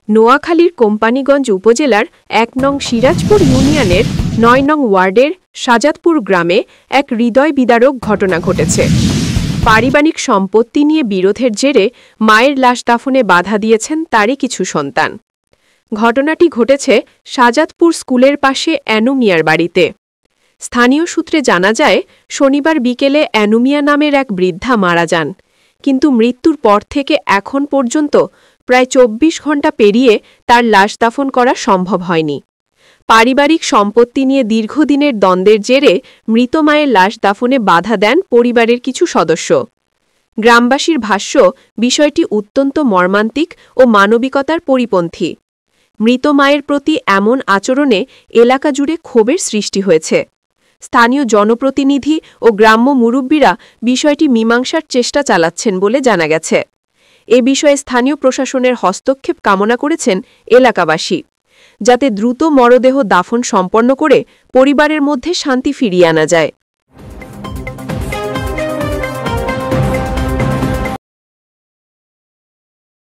নোয়াখালীর কোম্পানীগঞ্জ উপজেলার ১ নং সিরাজপুর ইউনিয়নের ৯ নং ওয়ার্ডের সাজাদপুর গ্রামে এক হৃদয় বিদারক ঘটনা ঘটেছে। পারিবারিক সম্পত্তি নিয়ে বিরোধের জেরে মায়ের লাশ দাফনে বাধা দিয়েছেন তারই কিছু সন্তান। ঘটনাটি ঘটেছে সাজাদপুর স্কুলের পাশে অ্যানু মিয়ার বাড়িতে। স্থানীয় সূত্রে জানা যায়, শনিবার বিকেলে অ্যানু মিয়া নামের এক বৃদ্ধা মারা যান, কিন্তু মৃত্যুর পর থেকে এখন পর্যন্ত প্রায় ২৪ ঘণ্টা পেরিয়ে তার লাশ দাফন করা সম্ভব হয়নি। পারিবারিক সম্পত্তি নিয়ে দীর্ঘদিনের দ্বন্দ্বের জেরে মৃত মায়ের লাশ দাফনে বাধা দেন পরিবারের কিছু সদস্য। গ্রামবাসীর ভাষ্য, বিষয়টি অত্যন্ত মর্মান্তিক ও মানবিকতার পরিপন্থী। মৃত মায়ের প্রতি এমন আচরণে এলাকা জুড়ে ক্ষোভের সৃষ্টি হয়েছে। স্থানীয় জনপ্রতিনিধি ও গ্রাম্য মুরব্বীরা বিষয়টি মীমাংসার চেষ্টা চালাচ্ছেন বলে জানা গেছে। এ বিষয়ে স্থানীয় প্রশাসনের হস্তক্ষেপ কামনা করেছেন এলাকাবাসী, যাতে দ্রুত মরদেহ দাফন সম্পন্ন করে পরিবারের মধ্যে শান্তি ফিরিয়ে আনা যায়।